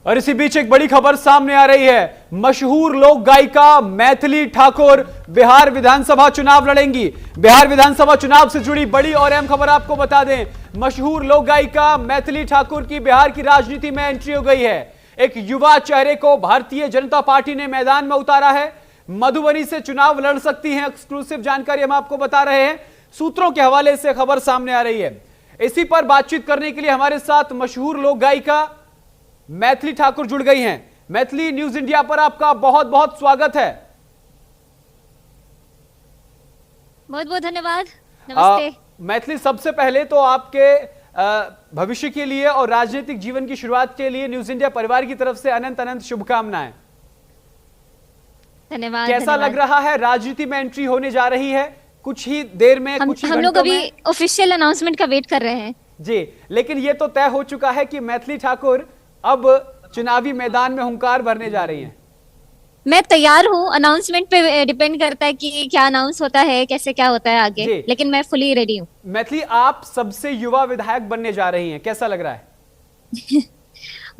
और इसी बीच एक बड़ी खबर सामने आ रही है। मशहूर लोक गायिका मैथिली ठाकुर बिहार विधानसभा चुनाव लड़ेंगी। बिहार विधानसभा चुनाव से जुड़ी बड़ी और अहम खबर आपको बता दें, मशहूर लोक गायिका मैथिली ठाकुर की बिहार की राजनीति में एंट्री हो गई है। एक युवा चेहरे को भारतीय जनता पार्टी ने मैदान में उतारा है। मधुबनी से चुनाव लड़ सकती हैं, एक्सक्लूसिव जानकारी हम आपको बता रहे हैं। सूत्रों के हवाले से खबर सामने आ रही है। इसी पर बातचीत करने के लिए हमारे साथ मशहूर लोक गायिका मैथिली ठाकुर जुड़ गई हैं। मैथिली, न्यूज इंडिया पर आपका बहुत बहुत स्वागत है। बहुत बहुत धन्यवाद। नमस्ते। मैथिली, सबसे पहले तो आपके भविष्य के लिए और राजनीतिक जीवन की शुरुआत के लिए न्यूज इंडिया परिवार की तरफ से अनंत अनंत शुभकामनाएं। धन्यवाद। कैसा लग रहा है? राजनीति में एंट्री होने जा रही है कुछ ही देर में, हम लोग अभी ऑफिशियल अनाउंसमेंट का वेट कर रहे हैं जी। लेकिन ये तो तय हो चुका है कि मैथिली ठाकुर अब चुनावी मैदान में हुंकार भरने जा रही हैं। मैं तैयार हूँ। अनाउंसमेंट पे डिपेंड करता है कि क्या अनाउंस होता है, कैसे क्या होता है आगे, लेकिन मैं फुली रेडी हूँ। मैथिली, आप सबसे युवा विधायक बनने जा रही हैं, कैसा लग रहा है?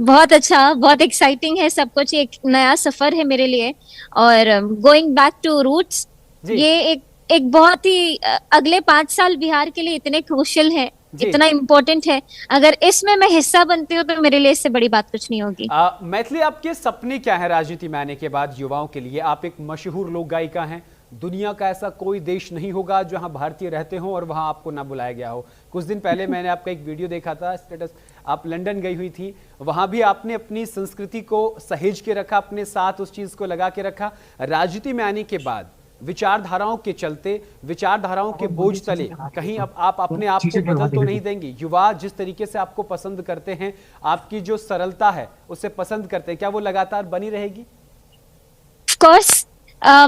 बहुत अच्छा, बहुत एक्साइटिंग है सब कुछ। एक नया सफर है मेरे लिए और गोइंग बैक टू रूट्स, ये एक बहुत ही अगले 5 साल बिहार के लिए इतने क्रूशियल है, इतना इम्पोर्टेंट है। अगर इसमें मैं हिस्सा बनती हूँ तो मेरे लिए इससे बड़ी बात कुछ नहीं होगी। मैथिली, आपके सपने क्या है राजनीति में आने के बाद युवाओं के लिए? आप एक मशहूर लोक गायिका हैं। दुनिया का ऐसा कोई देश नहीं होगा जहां भारतीय रहते हो और वहां आपको ना बुलाया गया हो। कुछ दिन पहले मैंने आपका एक वीडियो देखा था, स्टेटस, आप लंदन गई हुई थी, वहां भी आपने अपनी संस्कृति को सहेज के रखा, अपने साथ उस चीज को लगा के रखा। राजनीति में आने के बाद विचारधाराओं के चलते, विचारधाराओं के बोझ तले कहीं अब आप अपने आप को बदल तो नहीं देंगी? युवा जिस तरीके से आपको पसंद करते हैं, आपकी जो सरलता है उसे पसंद करते हैं, क्या वो लगातार बनी रहेगी? ऑफ कोर्स,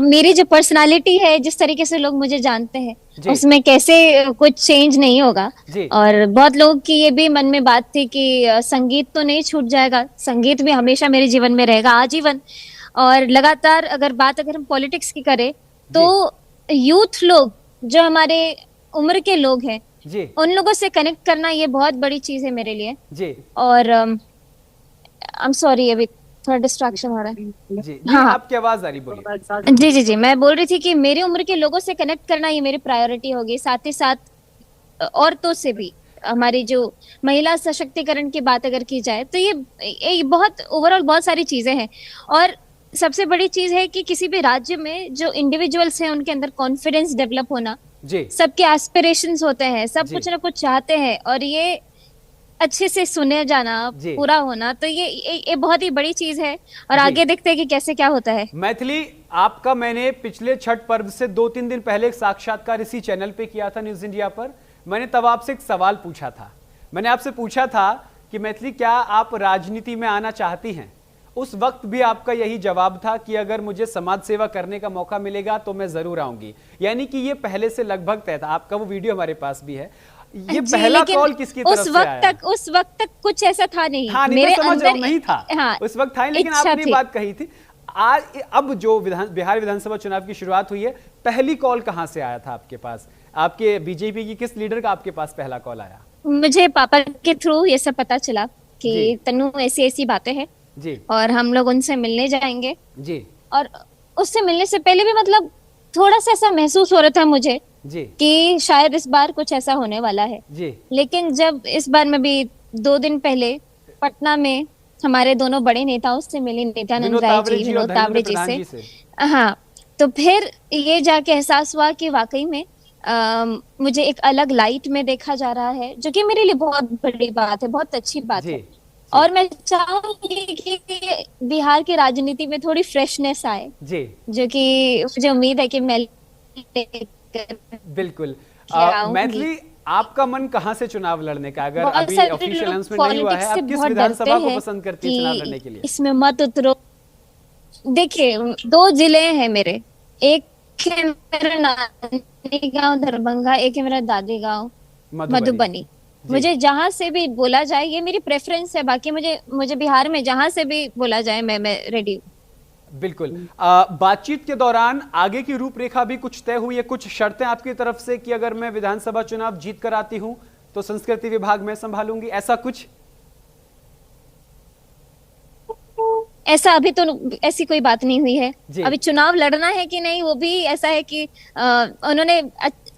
मेरी जो पर्सनालिटी है, जिस तरीके से लोग मुझे जानते हैं, उसमें कैसे कुछ चेंज नहीं होगा। और बहुत लोगों की ये भी मन में बात थी कि संगीत तो नहीं छूट जाएगा, संगीत भी हमेशा मेरे जीवन में रहेगा आजीवन। और लगातार अगर हम पॉलिटिक्स की करें तो यूथ लोग, जो हमारे उम्र के लोग हैं, उन लोगों से कनेक्ट करना ये बहुत बड़ी चीज है मेरे लिए जी। और आई एम सॉरी, अभी थोड़ा डिस्ट्रैक्शन हो रहा है जी। हाँ, आपकी आवाज आ रही, बोलिए। जी, मैं बोल रही थी कि मेरी उम्र के लोगों से कनेक्ट करना ये मेरी प्रायोरिटी होगी। साथ ही साथ औरतों से भी, हमारी जो महिला सशक्तिकरण की बात अगर की जाए तो ये बहुत ओवरऑल बहुत सारी चीजें हैं। और सबसे बड़ी चीज है कि किसी भी राज्य में जो इंडिविजुअल्स हैं उनके अंदर कॉन्फिडेंस डेवलप होना। सबके एस्पिरेशंस होते हैं, सब कुछ ना कुछ चाहते हैं, और ये अच्छे से सुने जाना, पूरा होना, तो ये बहुत ही बड़ी चीज है। और आगे देखते हैं कि कैसे क्या होता है। मैथिली, आपका मैंने पिछले छठ पर्व से 2-3 दिन पहले एक साक्षात्कार इसी चैनल पे किया था, न्यूज इंडिया पर। मैंने तब आपसे एक सवाल पूछा था। मैंने आपसे पूछा था कि मैथिली, क्या आप राजनीति में आना चाहती हैं? उस वक्त भी आपका यही जवाब था कि अगर मुझे समाज सेवा करने का मौका मिलेगा तो मैं जरूर आऊंगी। यानी कि ये पहले से लगभग तय था। आपका वो वीडियो हमारे पास भी है। ये पहला कॉल किसकी तरफ से आया? उस वक्त तक कुछ ऐसा था नहीं। मेरे अंदर नहीं था। हाँ, उस वक्त था, लेकिन आपने बात कही थी। आज अब जो बिहार विधानसभा चुनाव की शुरुआत हुई है, पहली कॉल कहां से आया था आपके पास? आपके बीजेपी की किस लीडर का आपके पास पहला कॉल आया? मुझे पापा के थ्रू ये सब पता चला कि तन्नू ऐसी बातें हैं जी, और हम लोग उनसे मिलने जाएंगे जी। और उससे मिलने से पहले भी मतलब थोड़ा सा ऐसा महसूस हो रहा था मुझे जी कि शायद इस बार कुछ ऐसा होने वाला है जी। लेकिन जब इस बार में भी 2 दिन पहले पटना में हमारे दोनों बड़े नेताओं से मिली, नित्यानंद राय जी, विनोद तावड़े जी से, हाँ, तो फिर ये जाके एहसास हुआ कि वाकई में मुझे एक अलग लाइट में देखा जा रहा है, जो कि मेरे लिए बहुत बड़ी बात है, बहुत अच्छी बात है। और मैं चाहूंगी कि बिहार की राजनीति में थोड़ी फ्रेशनेस आए जी, जो कि मुझे उम्मीद है कि मैं बिल्कुल। मैथिली, आपका मन कहां से चुनाव लड़ने का? अगर अभी ऑफिशियल अनाउंसमेंट नहीं हुआ है, आप किस विधानसभा को पसंद करती हैं चुनाव लड़ने के लिए? इसमें मत उतरो। देखिए, 2 जिले हैं मेरे, एक है मेरा नानी गांव दरभंगा, एक है मेरा दादी गांव मधुबनी। मुझे जहां से भी बोला जाए, ये मेरी प्रेफरेंस है। बाकी मुझे बिहार में जहां से भी बोला जाए मैं रेडी हूँ। बिल्कुल। बातचीत के दौरान आगे की रूपरेखा भी कुछ तय हुई है? कुछ शर्तें आपकी तरफ से कि अगर मैं विधानसभा चुनाव जीत कर आती हूं तो संस्कृति विभाग में संभालूंगी, ऐसा कुछ? ऐसा अभी तो ऐसी कोई बात नहीं हुई है। अभी चुनाव लड़ना है कि नहीं वो भी ऐसा है कि उन्होंने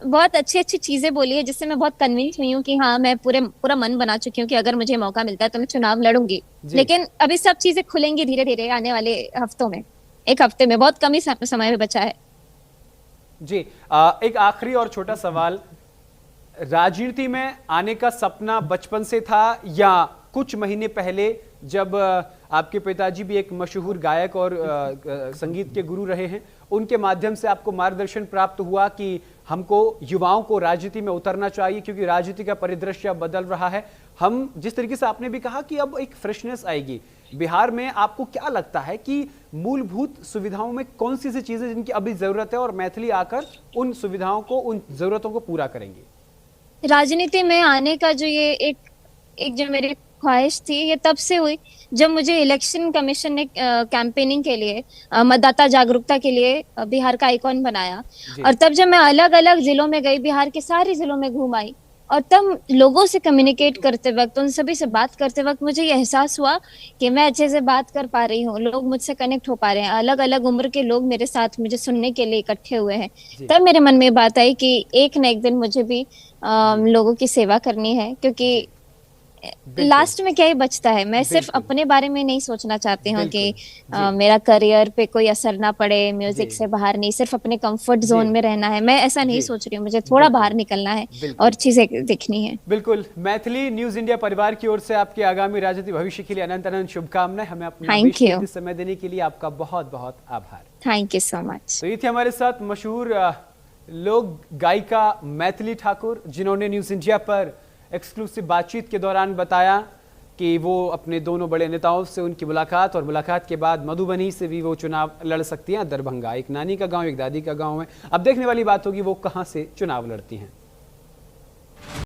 बहुत अच्छी अच्छी चीजें बोली है जिससे मैं बहुत कन्विंस हुई हूँ कि हाँ मैं पूरा मन बना चुकी हूँ कि अगर मुझे मौका मिलता है तो मैं चुनाव लड़ूंगी। लेकिन अभी सब चीजें खुलेंगी धीरे धीरे आने वाले हफ्तों में, एक हफ्ते में, बहुत कम ही समय में बचा है। जी एक आखिरी और छोटा सवाल, राजनीति में आने का सपना बचपन से था या कुछ महीने पहले जब आपके पिताजी भी एक मशहूर गायक और संगीत के गुरु रहे हैं, उनके माध्यम से आपको मार्गदर्शन प्राप्त हुआ कि हमको युवाओं को राजनीति में उतरना चाहिए क्योंकि राजनीति का परिदृश्य बदल रहा है? हम जिस तरीके से आपने भी कहा कि अब एक फ्रेशनेस आएगी बिहार में, आपको क्या लगता है कि मूलभूत सुविधाओं में कौन सी चीजें जिनकी अभी जरूरत है और मैथिली आकर उन सुविधाओं को, उन जरूरतों को पूरा करेंगे? राजनीति में आने का जो ये एक जो मेरी ख्वाहिश थी ये तब से हुई जब मुझे इलेक्शन कमीशन ने कैंपेनिंग के लिए, मतदाता जागरूकता के लिए बिहार का आइकॉन बनाया। और तब जब मैं अलग अलग जिलों में गई, बिहार के सारे जिलों में घूम आई और तब लोगों से कम्युनिकेट करते वक्त, उन सभी से बात करते वक्त मुझे ये एहसास हुआ कि मैं अच्छे से बात कर पा रही हूँ, लोग मुझसे कनेक्ट हो पा रहे हैं, अलग अलग उम्र के लोग मेरे साथ मुझे सुनने के लिए इकट्ठे हुए हैं। तब मेरे मन में बात आई कि एक न एक दिन मुझे भी लोगों की सेवा करनी है, क्योंकि लास्ट में क्या ही बचता है। मैं सिर्फ अपने बारे में नहीं सोचना चाहती हूँ कि मेरा करियर पे कोई असर ना पड़े, म्यूजिक से बाहर नहीं, सिर्फ अपने कंफर्ट जोन में रहना है, मैं ऐसा नहीं सोच रही हूँ। मुझे थोड़ा बाहर निकलना है और चीजें देखनी है। बिल्कुल। मैथिली न्यूज इंडिया परिवार की ओर से आपके आगामी राजनीतिक भविष्य के लिए अनंत अनंत शुभकामनाएं। हमें अपना समय देने के लिए आपका बहुत बहुत आभार। Thank you so much. तो ये थी हमारे साथ मशहूर लोक गायिका मैथिली ठाकुर, जिन्होंने न्यूज इंडिया पर एक्सक्लूसिव बातचीत के दौरान बताया कि वो अपने दोनों बड़े नेताओं से उनकी मुलाकात और मुलाकात के बाद मधुबनी से भी वो चुनाव लड़ सकती हैं। दरभंगा एक नानी का गांव, एक दादी का गांव है। अब देखने वाली बात होगी वो कहां से चुनाव लड़ती हैं।